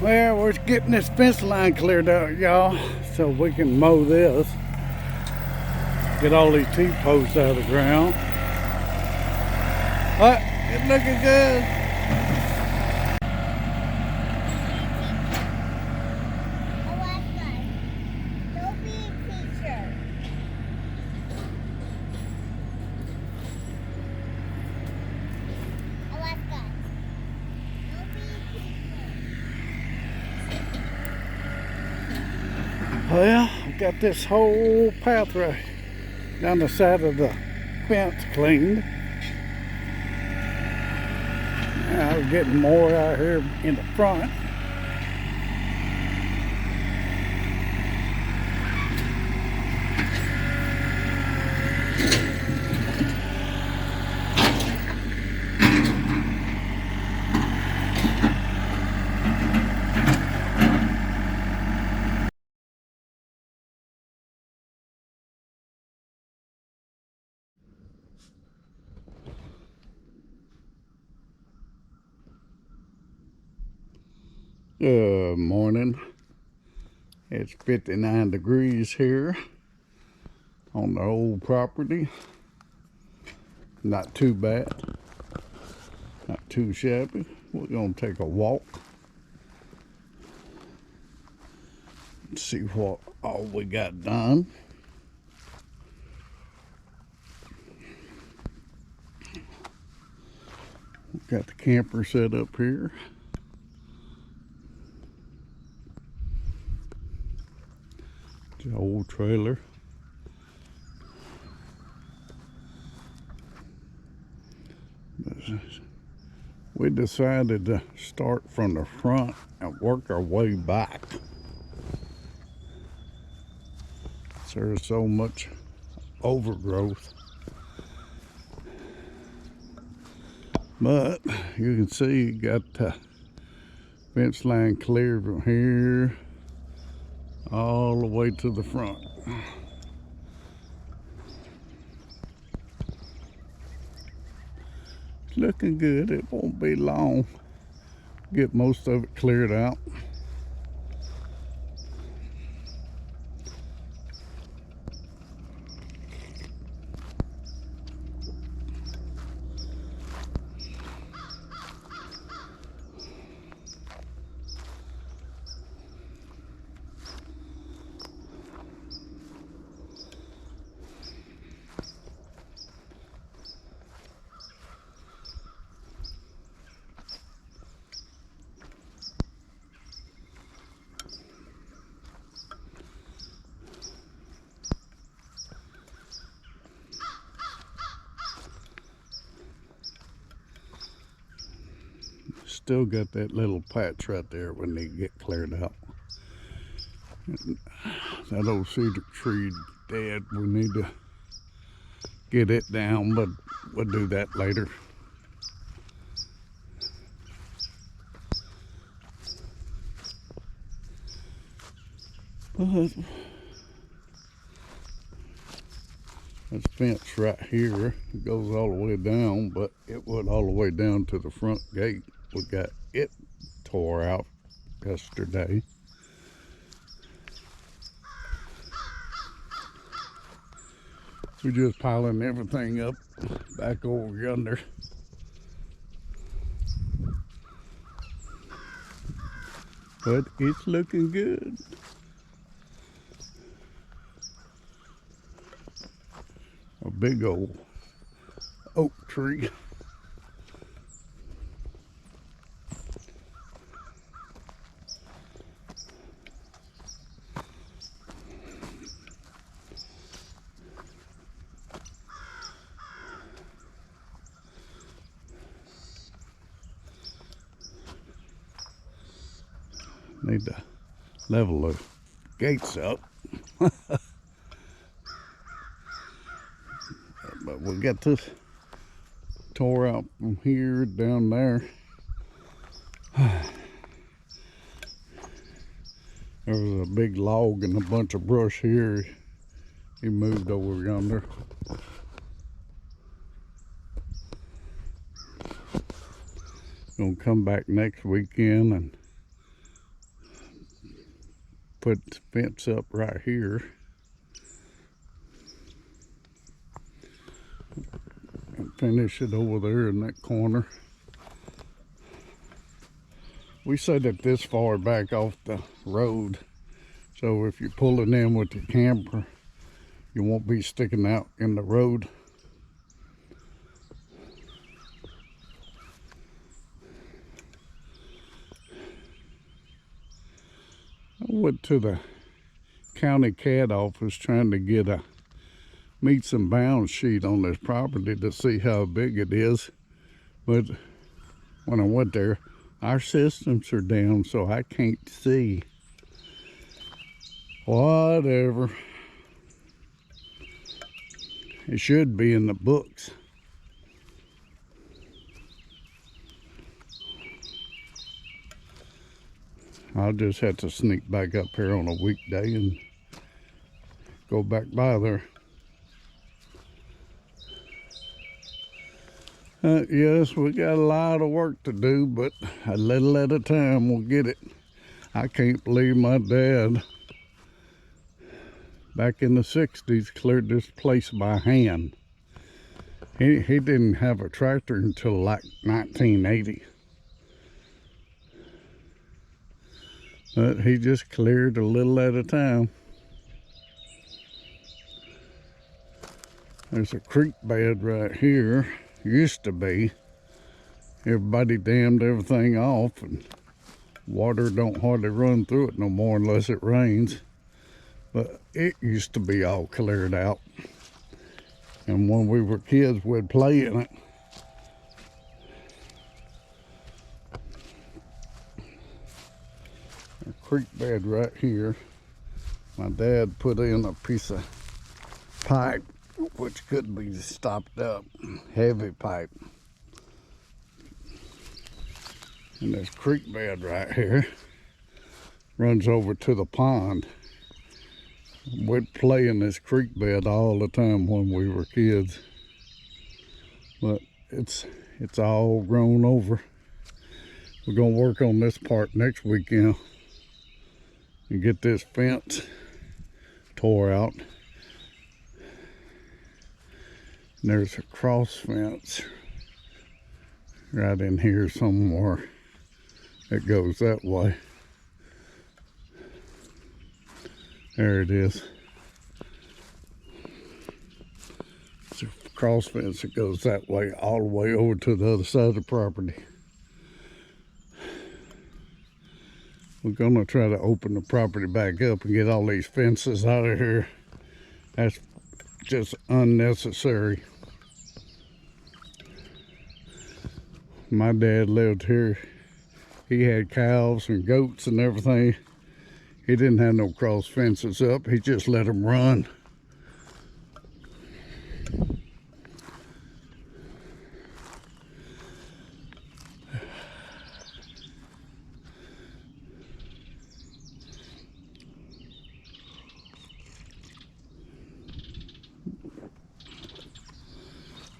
Well, we're getting this fence line cleared out, y'all, so we can mow this. Get all these T-posts out of the ground. What? It's looking good. Don't be a teacher. Alaska. Don't be a teacher. Well, I've got this whole pathway down the side of the fence cleaned. Now we're getting more out here in the front. Good morning. It's 59 degrees here on the old property. Not too bad. Not too shabby. We're gonna take a walk. See what all we got done. We've got the camper set up here. The old trailer. We decided to start from the front and work our way back. There's so much overgrowth. But you can see you got the fence line cleared from here all the way to the front. It's looking good. It won't be long. Get most of it cleared out. Still got that little patch right there we need to get cleared out. And that old cedar tree dead. We need to get it down, but we'll do that later. But this fence right here goes all the way down, but it went all the way down to the front gate. We got it tore out yesterday. We're just piling everything up back over yonder. But it's looking good. A big old oak tree. Need to level the gates up. But we got this tore out from here down there. There was a big log and a bunch of brush here. He moved over yonder. Gonna come back next weekend and put the fence up right here. And finish it over there in that corner. We set it this far back off the road, so if you're pulling in with the camper, you won't be sticking out in the road. I went to the county CAD office trying to get a meets and bounds sheet on this property to see how big it is, but when I went there, our systems are down, so I can't see. Whatever. It should be in the books. I'll just have to sneak back up here on a weekday and go back by there. Yes, we got a lot of work to do, but a little at a time we'll get it. I can't believe my dad, back in the 60s, cleared this place by hand. He didn't have a tractor until like 1980. But he just cleared a little at a time. There's a creek bed right here. Used to be. Everybody dammed everything off, and water don't hardly run through it no more unless it rains. But it used to be all cleared out. And when we were kids, we'd play in it. A creek bed right here. My dad put in a piece of pipe, which could be stopped up, heavy pipe. And this creek bed right here runs over to the pond. We'd play in this creek bed all the time when we were kids. But it's all grown over. We're gonna work on this part next weekend and get this fence tore out. And there's a cross fence right in here somewhere that goes that way. There it is. It's a cross fence that goes that way, all the way over to the other side of the property. We're gonna try to open the property back up and get all these fences out of here. That's just unnecessary. My dad lived here. He had cows and goats and everything. He didn't have no cross fences up. He just let them run.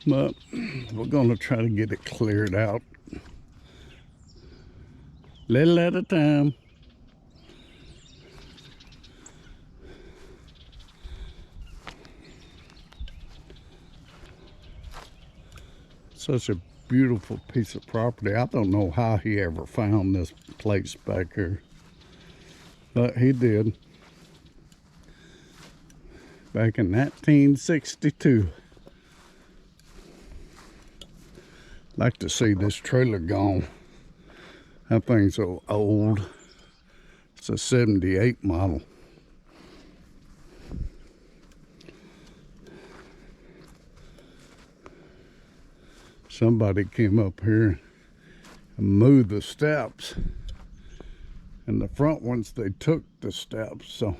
But we're gonna try to get it cleared out. Little at a time. Such a beautiful piece of property. I don't know how he ever found this place back here, but he did. Back in 1962. Like to see this trailer gone. That thing's so old. It's a 78 model. Somebody came up here and moved the steps, and the front ones, they took the steps, so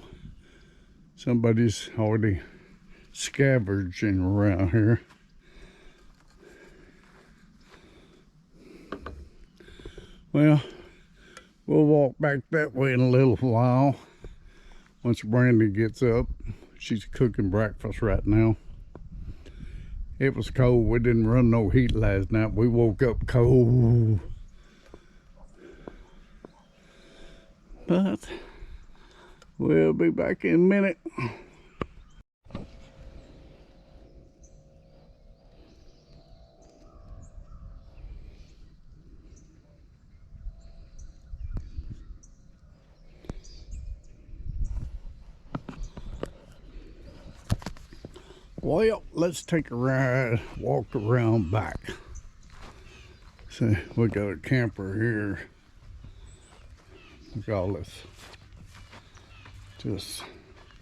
somebody's already scavenging around here. Well, we'll walk back that way in a little while once Brandy gets up. She's cooking breakfast right now. It was cold. We didn't run no heat last night. We woke up cold. But We'll be back in a minute. Well, let's take a ride, walk around back. See, we got a camper here. Look at all this just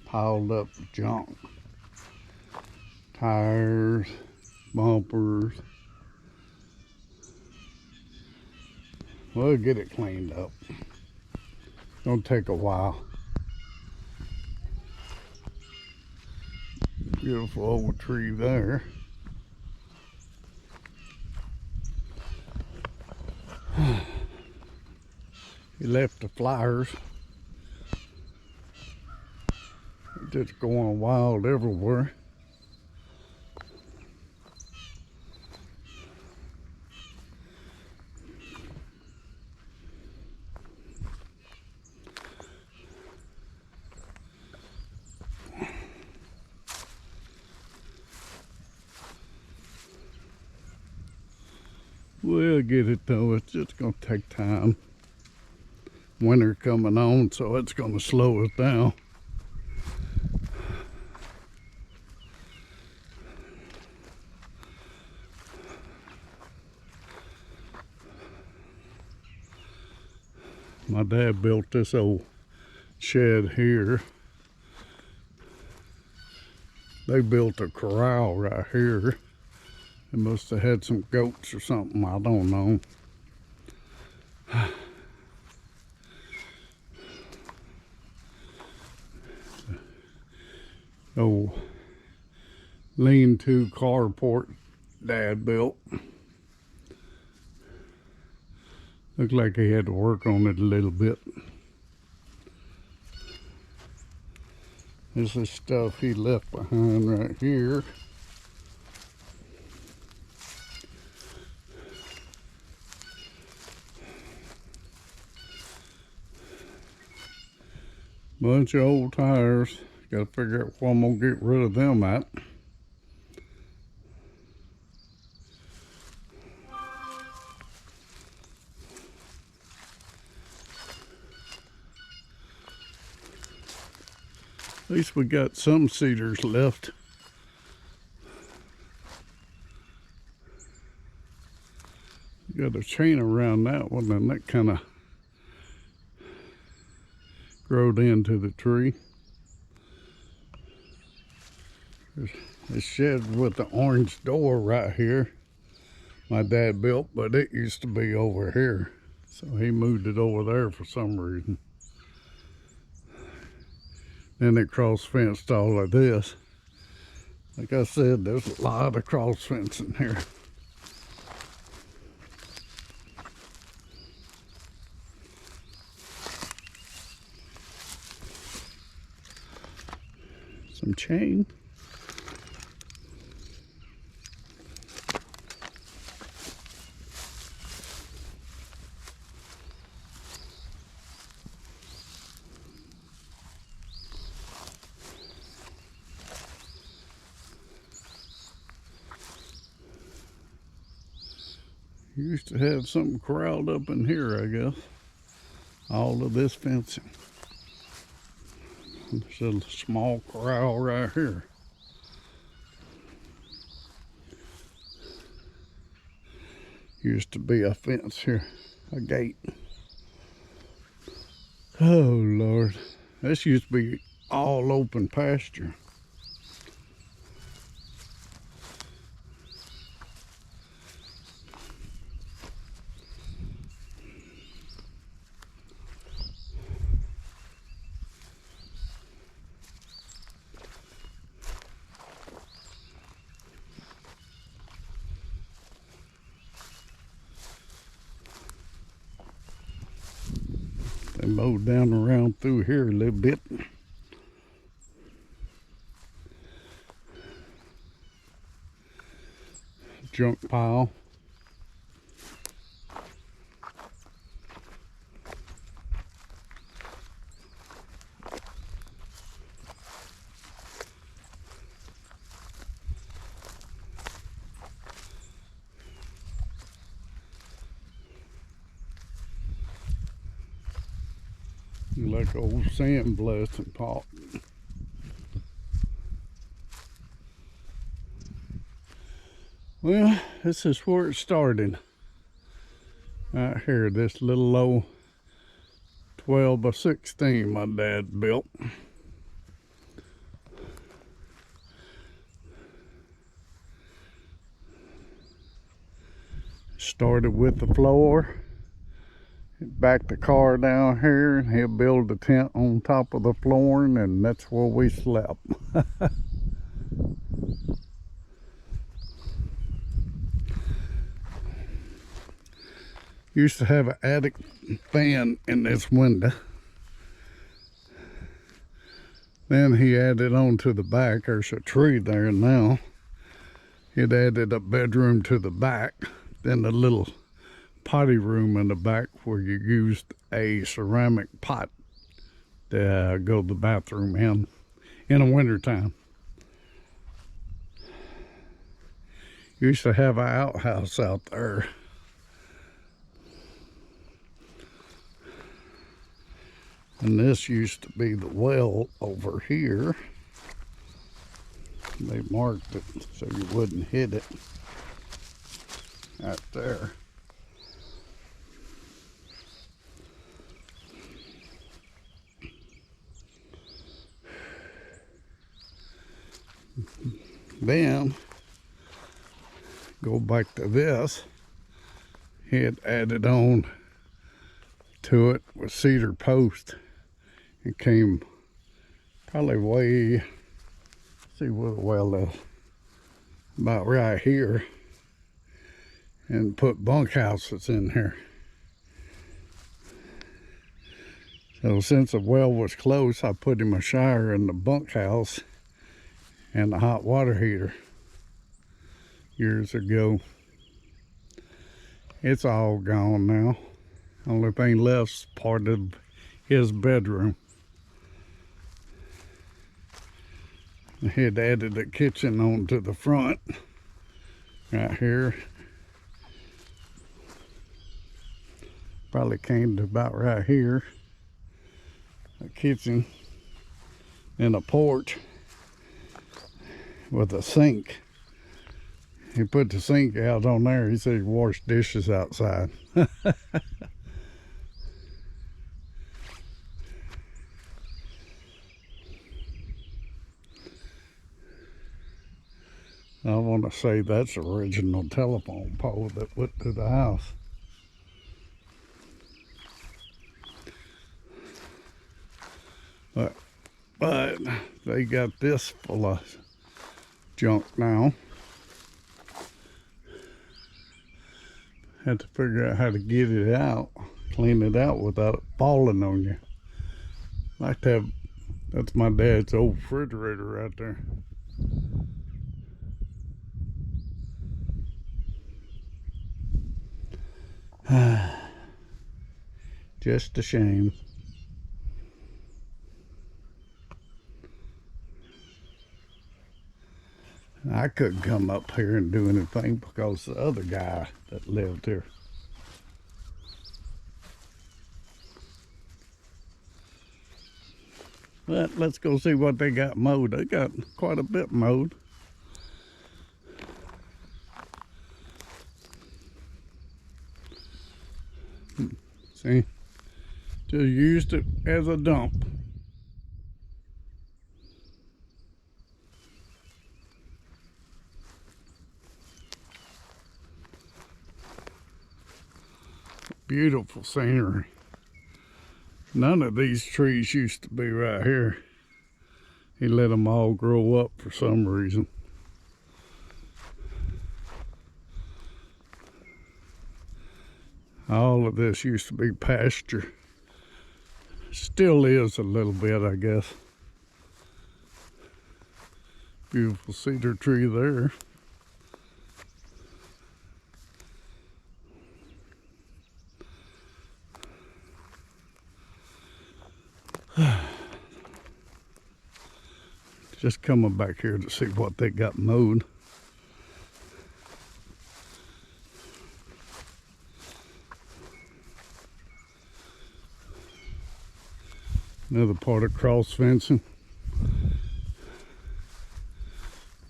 piled up junk. Tires, bumpers. We'll get it cleaned up. Gonna take a while. Beautiful old tree there. He left the flowers. Just going wild everywhere. We'll get it though, it's just gonna take time. Winter coming on, so it's gonna slow us down. My dad built this old shed here. They built a corral right here. They must have had some goats or something, I don't know. Oh, lean-to carport Dad built. Looked like he had to work on it a little bit. This is stuff he left behind right here. Bunch of old tires. Gotta figure out where I'm gonna get rid of them at. At least we got some cedars left. Got a chain around that one, and that kind of growed into the tree. There's a shed with the orange door right here. My dad built, but it used to be over here. So he moved it over there for some reason. Then it cross fenced all of this. Like I said, there's a lot of cross fencing here. Some chain. Used to have something corralled up in here, I guess. All of this fencing. There's a small corral right here. Used to be a fence here, a gate. Oh Lord, this used to be all open pasture. They mowed down around through here a little bit. Junk pile. Like old sandblasting pot. Well, this is where it started. Right here, this little old 12 by 16 my dad built. Started with the floor. Back the car down here, and he'll build a tent on top of the flooring, and that's where we slept. Used to have an attic fan in this window. Then he added on to the back. There's a tree there now. He'd added a bedroom to the back, then a little potty room in the back where you used a ceramic pot to go to the bathroom in the wintertime. Used to have an outhouse out there. And this used to be the well over here. They marked it so you wouldn't hit it right there. Then go back to this. He had added on to it with cedar post. It came probably way, see where the well is, about right here, and put bunkhouses in here. So since the well was close, I put him a shower in the bunkhouse and a hot water heater years ago. It's all gone now. Only thing left's part of his bedroom. I had added a kitchen onto the front right here. Probably came to about right here. A kitchen and a porch with a sink. He put the sink out on there. He said he washed dishes outside. I want to say that's the original telephone pole that went to the house. But they got this full of junk now. Had to figure out how to get it out, clean it out without it falling on you. Like to have, that's my dad's old refrigerator right there. Just a shame. I couldn't come up here and do anything because the other guy that lived here. But let's go see what they got mowed. They got quite a bit mowed. See, just used it as a dump. Beautiful scenery. None of these trees used to be right here. He let them all grow up for some reason. All of this used to be pasture. Still is a little bit, I guess. Beautiful cedar tree there. Just coming back here to see what they got mowed. Another part of cross fencing.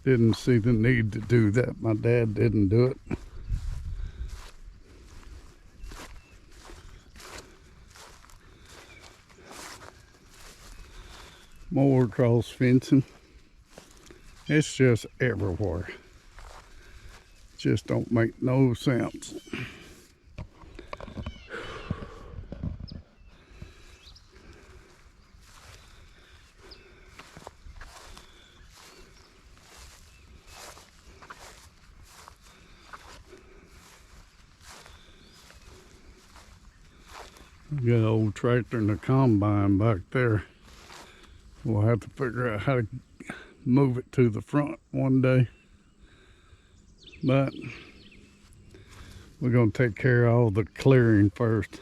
Didn't see the need to do that. My dad didn't do it. More cross fencing. It's just everywhere. Just don't make no sense. Got an old tractor and a combine back there. We'll have to figure out how to move it to the front one day. But we're going to take care of all the clearing first.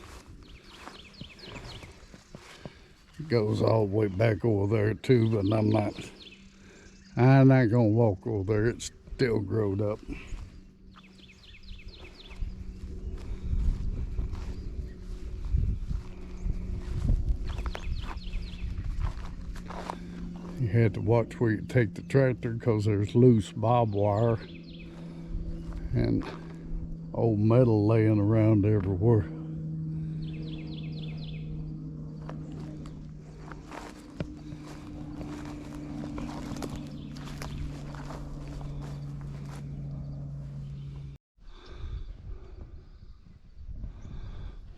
It goes all the way back over there too, but I'm not going to walk over there. It's still growed up. You had to watch where you take the tractor because there's loose barbed wire and old metal laying around everywhere.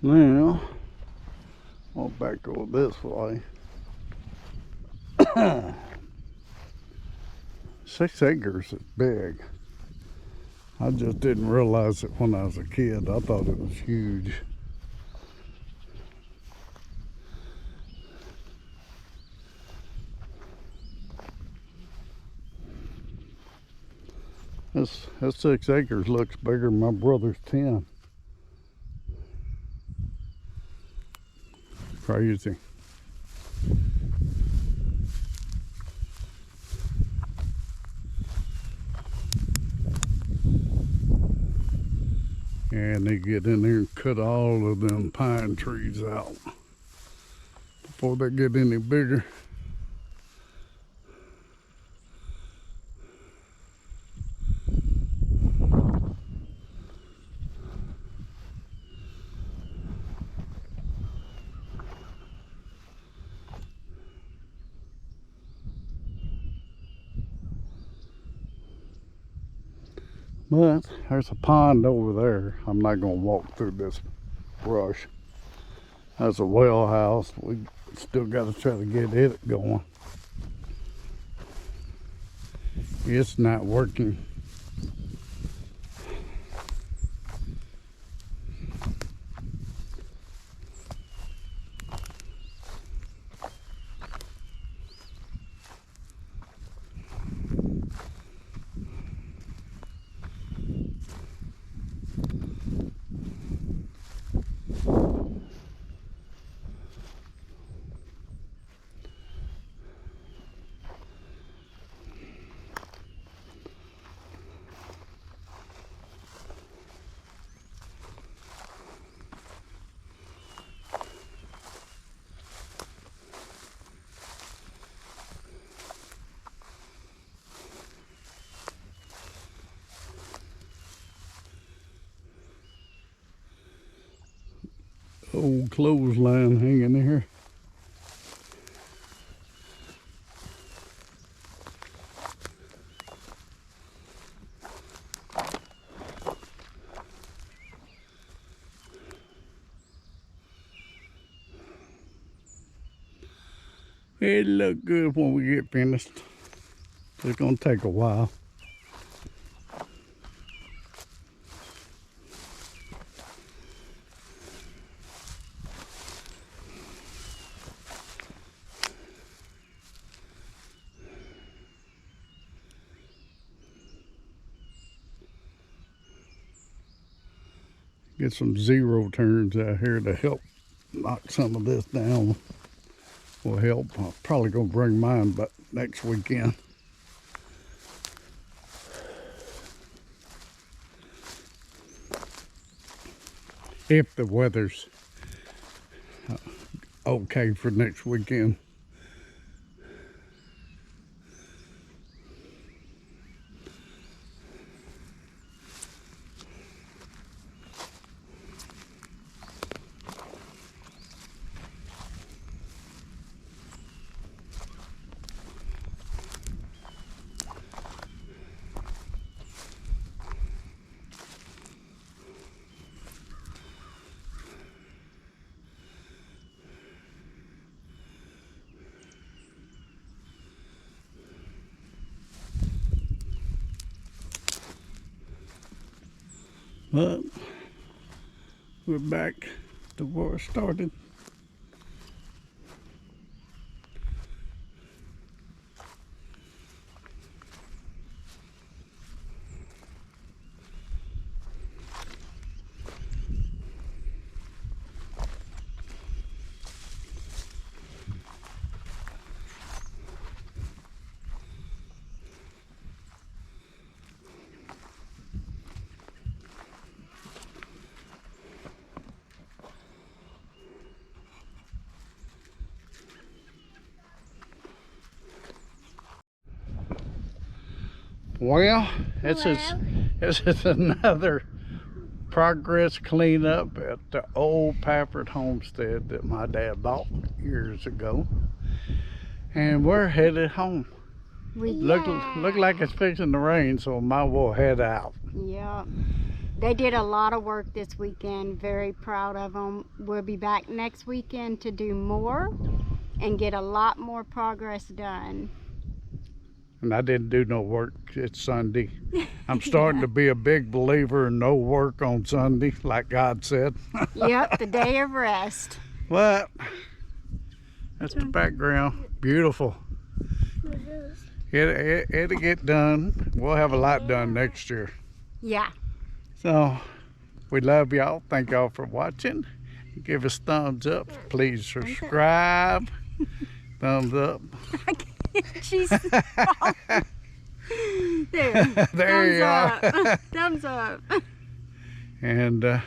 Now, I'll back over this way. 6 acres is big. I just didn't realize it when I was a kid. I thought it was huge. This 6 acres looks bigger than my brother's 10. Crazy. And they get in there and cut all of them pine trees out before they get any bigger. But there's a pond over there. I'm not going to walk through this brush. That's a well house. We still got to try to get it going. It's not working. Old clothesline hanging there. It'll look good when we get finished. It's gonna take a while. Get some zero turns out here to help knock some of this down. Will help. I'm probably gonna bring mine back next weekend. If the weather's okay for next weekend. But we're back to where it started. Well, this is another progress cleanup at the old Pafford homestead that my dad bought years ago. And we're headed home. Look like it's fixing to rain, so might well head out. Yeah. They did a lot of work this weekend. Very proud of them. We'll be back next weekend to do more and get a lot more progress done. And I didn't do no work. It's Sunday. I'm starting to be a big believer in no work on Sunday, like God said. Yep, the day of rest. But that's the background. Beautiful. It'll get done. We'll have a lot done next year. Yeah. So we love y'all. Thank y'all for watching. Give us thumbs up. Please subscribe. Thumbs up. She's there. There you are. Thumbs up. And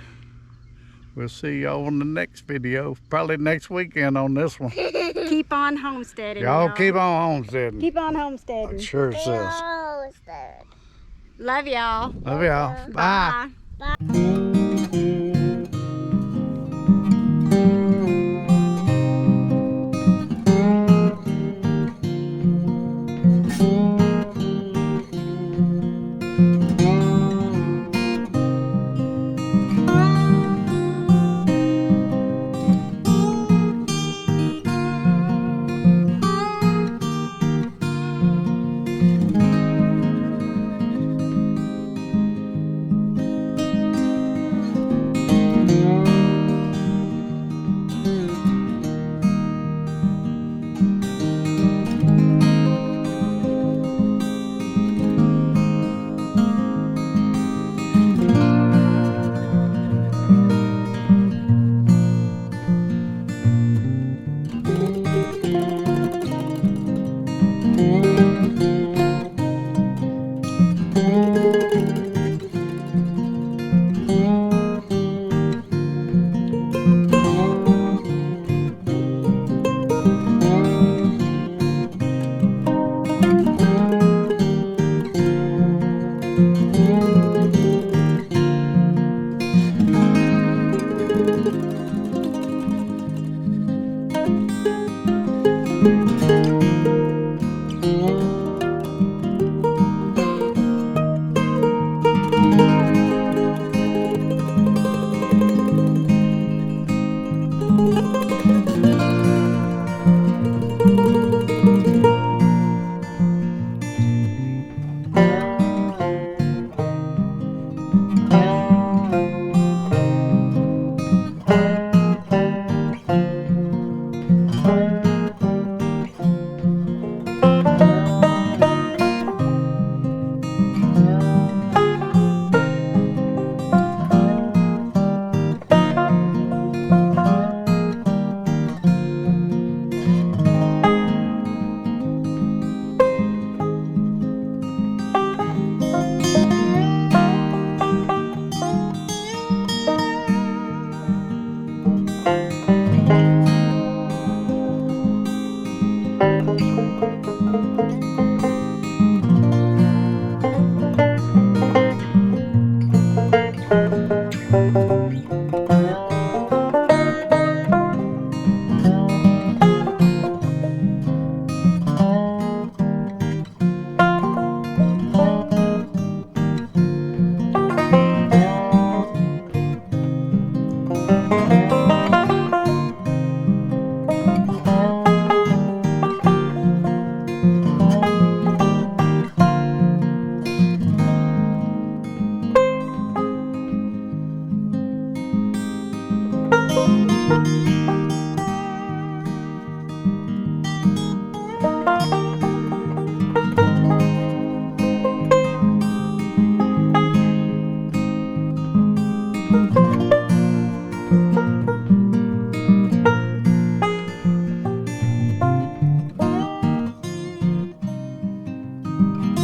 we'll see y'all on the next video. Probably next weekend on this one. Keep on homesteading. Y'all keep on homesteading. Keep on homesteading. It sure says. Love y'all. Love y'all. Bye. Bye. Bye.